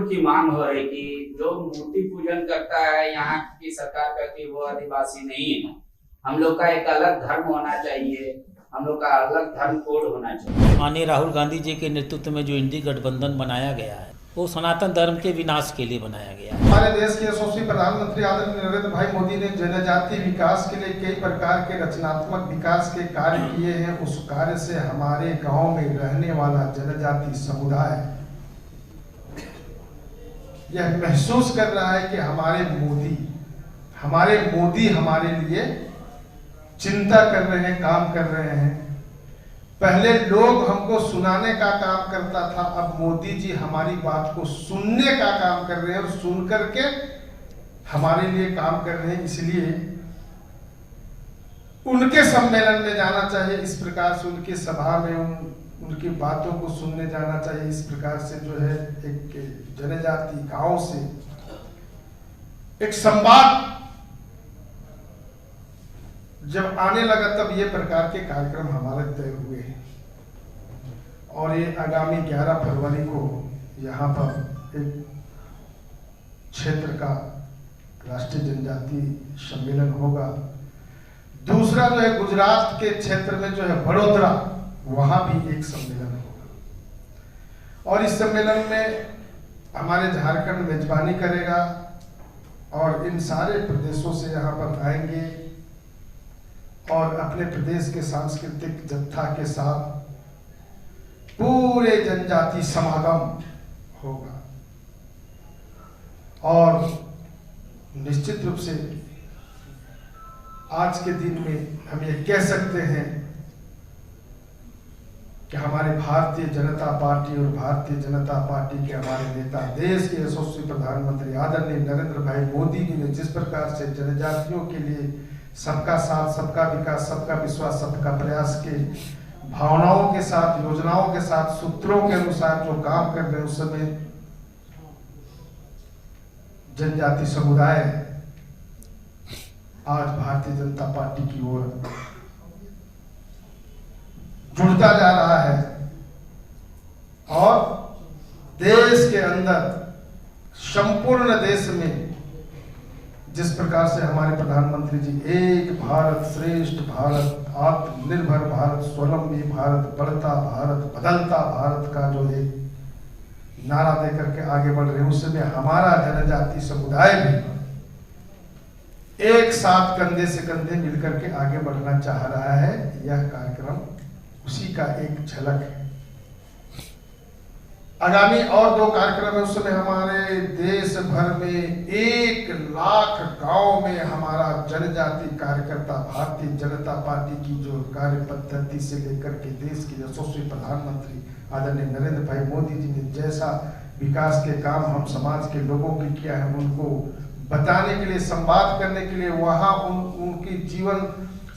की मांग हो रही कि जो मूर्ति पूजन करता है यहाँ की सरकार कहती है वो आदिवासी नहीं है। हम लोग का एक अलग धर्म होना चाहिए, हम लोग का अलग धर्म कोड होना चाहिए। माननीय राहुल गांधी जी के नेतृत्व में जो इंडी गठबंधन बनाया गया है वो सनातन धर्म के विनाश के लिए बनाया गया है। हमारे देश के यशस्वी प्रधानमंत्री आदरणीय नरेंद्र भाई मोदी ने जनजाति विकास के लिए कई प्रकार के रचनात्मक विकास के कार्य किए हैं। उस कार्य से हमारे गांव में रहने वाला जनजाति समुदाय यह महसूस कर रहा है कि हमारे मोदी हमारे लिए चिंता कर रहे हैं, काम कर रहे हैं। पहले लोग हमको सुनाने का काम करता था, अब मोदी जी हमारी बात को सुनने का काम कर रहे हैं और सुन करके हमारे लिए काम कर रहे हैं। इसलिए उनके सम्मेलन में जाना चाहिए, इस प्रकार से उनकी सभा में उनकी बातों को सुनने जाना चाहिए। इस प्रकार से जो है एक जनजाति गांव से एक संवाद जब आने लगा तब ये प्रकार के कार्यक्रम हमारे तय हुए हैं और ये आगामी 11 फरवरी को यहाँ पर एक क्षेत्र का राष्ट्रीय जनजाति सम्मेलन होगा। दूसरा जो है गुजरात के क्षेत्र में जो है बड़ोदरा, वहां भी एक सम्मेलन होगा और इस सम्मेलन में हमारे झारखंड मेजबानी करेगा और इन सारे प्रदेशों से यहाँ पर आएंगे और अपने प्रदेश के सांस्कृतिक जत्था के साथ पूरे जनजाति समागम होगा। और निश्चित रूप से आज के दिन में हम ये कह सकते हैं कि हमारे भारतीय जनता पार्टी और भारतीय जनता पार्टी के हमारे नेता, देश के यशस्वी प्रधानमंत्री आदरणीय नरेंद्र भाई मोदी जी ने जिस प्रकार से जनजातियों के लिए सबका साथ, सबका विकास, सबका विश्वास, सबका प्रयास के भावनाओं के साथ, योजनाओं के साथ, सूत्रों के अनुसार जो काम कर रहे हैं, उस समय जनजाति समुदाय आज भारतीय जनता पार्टी की ओर जुड़ता जा रहा है और देश के अंदर, संपूर्ण देश में जिस प्रकार से हमारे प्रधानमंत्री जी एक भारत श्रेष्ठ भारत, आत्मनिर्भर भारत, स्वावलंबी भारत, बढ़ता भारत, बदलता भारत का जो एक नारा देकर के आगे बढ़ रहे हैं, उस समय हमारा जनजाति समुदाय भी एक साथ कंधे से कंधे मिलकर के आगे बढ़ना चाह रहा है। यह कार्यक्रम उसी का एक झलक है। आगामी और 2 कार्यक्रम है। उस समय हमारे देश भर में 1 लाख गांव में हमारा जनजाति कार्यकर्ता भारतीय जनता पार्टी की जो कार्य पद्धति से लेकर के देश के यशस्वी प्रधानमंत्री आदरणीय नरेंद्र भाई मोदी जी ने जैसा विकास के काम हम समाज के लोगों के किया है, उनको बताने के लिए, संवाद करने के लिए, वहां उनकी जीवन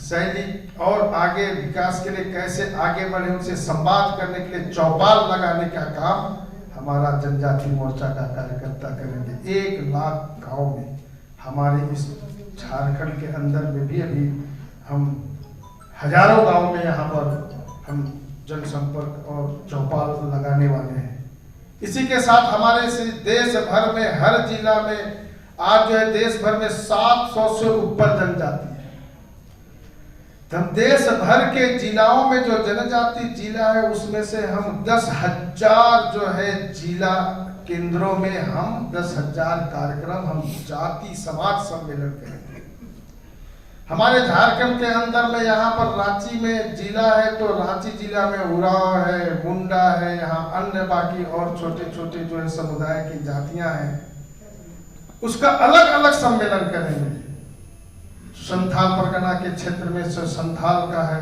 शैली और आगे विकास के लिए कैसे आगे बढ़े, उनसे संवाद करने के लिए चौपाल लगाने का काम हमारा जनजाति मोर्चा का कार्यकर्ता करेंगे। 1 लाख गांव में हमारे इस झारखंड के अंदर में भी अभी हम हजारों गांव में यहाँ पर हम जनसंपर्क और चौपाल लगाने वाले हैं। इसी के साथ हमारे देश भर में हर जिला में आज जो है देश भर में 700 से ऊपर जनजाति है। हम देश भर के जिलाओं में जो जनजाति जिला है उसमें से हम 10,000 जो है जिला केंद्रों में हम 10,000 कार्यक्रम, हम जाति समाज सम्मेलन करेंगे। हमारे झारखंड के अंदर में यहाँ पर रांची में जिला है तो रांची जिला में उरांव है, मुंडा है, यहाँ अन्य बाकी और छोटे छोटे जो है समुदाय की जातियां हैं, उसका अलग अलग सम्मेलन करेंगे। संथाल परगना के क्षेत्र में संथाल का है,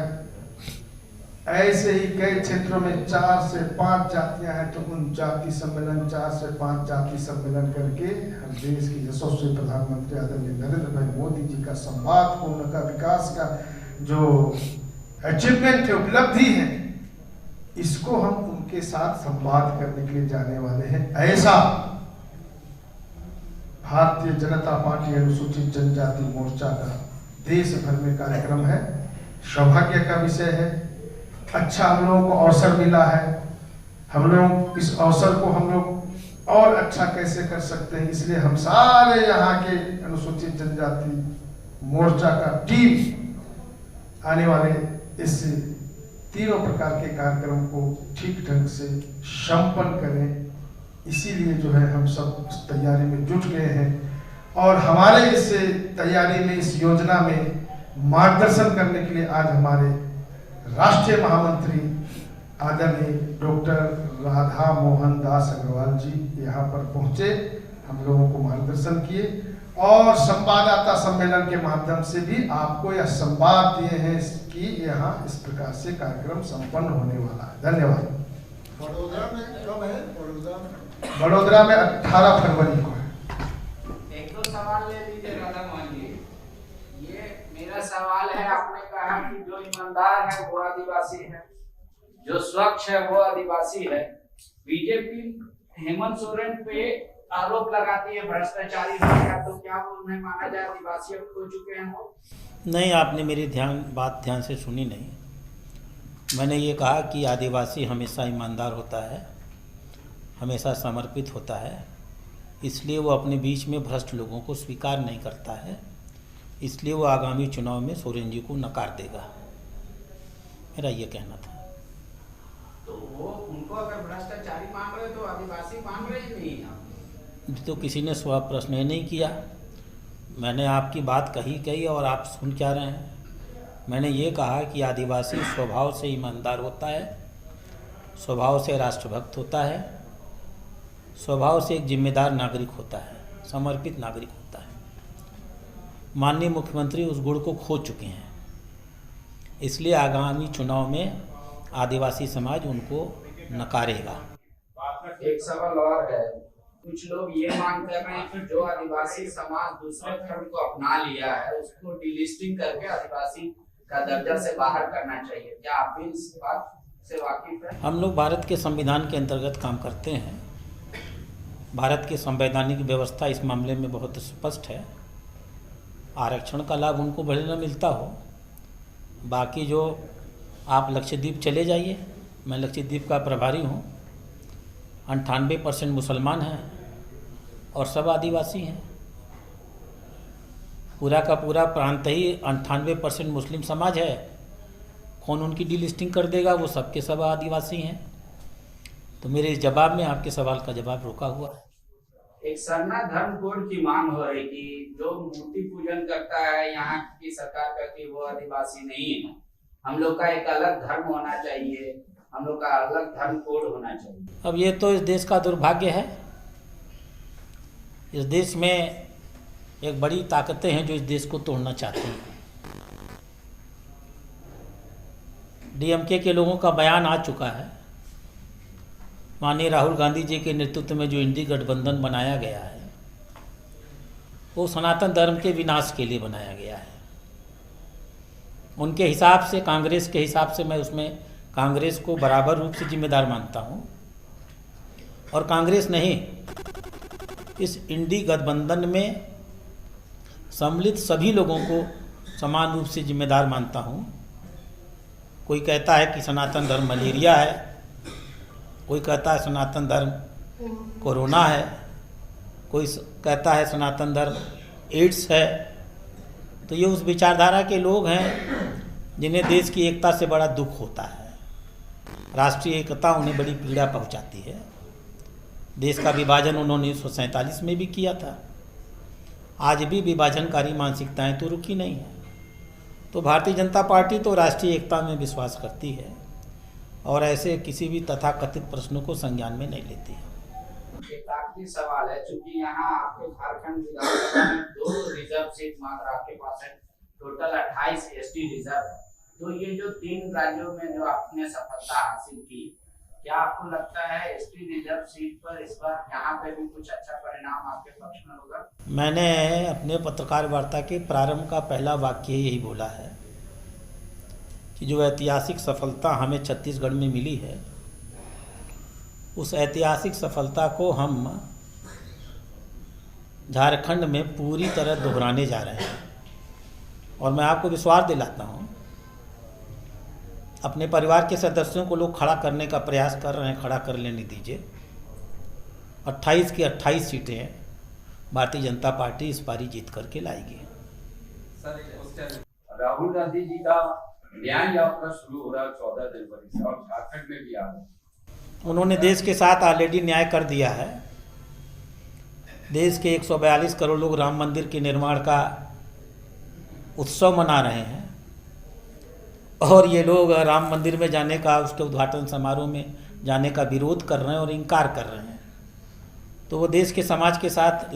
ऐसे ही कई क्षेत्रों में 4 से 5 जातियां हैं तो उन जाति सम्मेलन 4 से 5 जाति सम्मेलन करके हम देश के यशस्वी प्रधानमंत्री आदरणीय नरेंद्र भाई मोदी जी का संवाद को, उनका विकास का जो अचीवमेंट है, उपलब्धि है, इसको हम उनके साथ संवाद करने के लिए जाने वाले हैं। ऐसा भारतीय जनता पार्टी अनुसूचित जनजाति मोर्चा का देश भर में कार्यक्रम है। सौभाग्य का विषय है, अच्छा हम लोगों को अवसर मिला है। हम लोग इस अवसर को हम लोग और अच्छा कैसे कर सकते हैं। इसलिए हम सारे यहाँ के अनुसूचित जनजाति मोर्चा का टीम आने वाले इस तीनों प्रकार के कार्यक्रम को ठीक ढंग से संपन्न करें। इसीलिए जो है हम सब इस तैयारी में जुट गए हैं और हमारे इस तैयारी में, इस योजना में मार्गदर्शन करने के लिए आज हमारे राष्ट्रीय महामंत्री आदरणीय डॉक्टर राधा मोहन दास अग्रवाल जी यहाँ पर पहुँचे, हम लोगों को मार्गदर्शन किए और संवाददाता सम्मेलन के माध्यम से भी आपको यह संवाद दिए हैं कि यहाँ इस प्रकार से कार्यक्रम संपन्न होने वाला है। धन्यवाद। बड़ोदरा में कब है? बड़ोदरा में 18 फरवरी को है। एक दो सवाल ले लीजिए राधा मोहन जी। ये मेरा सवाल है, आपने कहा कि जो ईमानदार है वो आदिवासी है, जो स्वच्छ है वो आदिवासी है। बीजेपी हेमंत सोरेन पे आरोप लगाती है भ्रष्टाचारी हो गया, तो क्या वो उन्हें माना जाए आदिवासी अब खो चुके हैं वो? नहीं, आपने मेरी बात ध्यान से सुनी नहीं। मैंने ये कहा कि आदिवासी हमेशा ईमानदार होता है, हमेशा समर्पित होता है, इसलिए वो अपने बीच में भ्रष्ट लोगों को स्वीकार नहीं करता है, इसलिए वो आगामी चुनाव में सोरेन जी को नकार देगा। मेरा ये कहना था। तो वो उनको अगर भ्रष्टाचारी मान रहे तो आदिवासी मान रहे ही नहीं हैं। तो किसी ने प्रश्न ही नहीं किया। मैंने आपकी बात कही और आप सुन क्या रहे हैं। मैंने ये कहा कि आदिवासी स्वभाव से ईमानदार होता है, स्वभाव से राष्ट्रभक्त होता है, स्वभाव से एक जिम्मेदार नागरिक होता है, समर्पित नागरिक होता है। माननीय मुख्यमंत्री उस गुण को खो चुके हैं, इसलिए आगामी चुनाव में आदिवासी समाज उनको नकारेगा। एक सवाल और है, कुछ लोग ये मांग कर रहे हैं कि जो आदिवासी समाज दूसरे धर्म को अपना लिया है उसको डिलिस्टिंग करके आदिवासी का दर्जा से बाहर करना चाहिए। क्या आप भी इस बात से वाकिफ हैं? हम लोग भारत के संविधान के अंतर्गत काम करते हैं। भारत की संवैधानिक व्यवस्था इस मामले में बहुत स्पष्ट है। आरक्षण का लाभ उनको भले न मिलता हो, बाकी जो आप लक्षद्वीप चले जाइए, मैं लक्षद्वीप का प्रभारी हूँ, 98% मुसलमान हैं और सब आदिवासी हैं। पूरा का पूरा प्रांत ही 98% मुस्लिम समाज है। कौन उनकी डिलिस्टिंग कर देगा? वो सबके सब आदिवासी हैं। तो मेरे इस जवाब में आपके सवाल का जवाब रुका हुआ है। एक सरना धर्म कोड की मांग हो रही कि जो मूर्ति पूजन करता है यहाँ की सरकार कहती है वो आदिवासी नहीं है, हम लोग का एक अलग धर्म होना चाहिए, हम लोग का अलग धर्म कोड होना चाहिए। अब ये तो इस देश का दुर्भाग्य है। इस देश में एक बड़ी ताकतें हैं जो इस देश को तोड़ना चाहती हैं। डीएमके के लोगों का बयान आ चुका है। माननीय राहुल गांधी जी के नेतृत्व में जो इंडी गठबंधन बनाया गया है वो सनातन धर्म के विनाश के लिए बनाया गया है। उनके हिसाब से, कांग्रेस के हिसाब से, मैं उसमें कांग्रेस को बराबर रूप से जिम्मेदार मानता हूं और कांग्रेस नहीं, इस इंडी गठबंधन में सम्मिलित सभी लोगों को समान रूप से जिम्मेदार मानता हूं। कोई कहता है कि सनातन धर्म मलेरिया है, कोई कहता है सनातन धर्म कोरोना है, कोई कहता है सनातन धर्म एड्स है। तो ये उस विचारधारा के लोग हैं जिन्हें देश की एकता से बड़ा दुख होता है। राष्ट्रीय एकता उन्हें बड़ी पीड़ा पहुंचाती है। देश का विभाजन उन्होंने 1947 में भी किया था। आज भी विभाजनकारी मानसिकताएं तो रुकी नहीं है। तो भारतीय जनता पार्टी तो राष्ट्रीय एकता में विश्वास करती है और ऐसे किसी भी तथाकथित प्रश्नों को संज्ञान में नहीं लेती है। एक आखिरी सवाल है, चूंकि यहाँ आपके झारखंड विधानसभा में 2 रिजर्व सीट मात्र आपके पास है, टोटल 28 एसटी रिजर्व है। तो ये जो 3 राज्यों में जो आपने सफलता हासिल की, क्या आपको लगता है एसटी रिजर्व सीट पर इस बार यहाँ पे भी कुछ अच्छा परिणाम आपके पक्ष में होगा? मैंने अपने पत्रकार वार्ता के प्रारंभ का पहला वाक्य यही बोला है कि जो ऐतिहासिक सफलता हमें छत्तीसगढ़ में मिली है, उस ऐतिहासिक सफलता को हम झारखंड में पूरी तरह दोहराने जा रहे हैं। और मैं आपको विश्वास दिलाता हूँ, अपने परिवार के सदस्यों को लोग खड़ा करने का प्रयास कर रहे हैं, खड़ा कर लेने दीजिए। 28 की 28 सीटें भारतीय जनता पार्टी इस बारी जीत करके लाएगी। राहुल गांधी जी का न्याय यात्रा शुरू हो रहा है 14 जनवरी से और झारखंड में भी आ रहा है। उन्होंने देश के साथ ऑलरेडी न्याय कर दिया है। देश के 142 करोड़ लोग राम मंदिर के निर्माण का उत्सव मना रहे हैं और ये लोग राम मंदिर में जाने का, उसके उद्घाटन समारोह में जाने का विरोध कर रहे हैं और इनकार कर रहे हैं। तो वो देश के समाज के साथ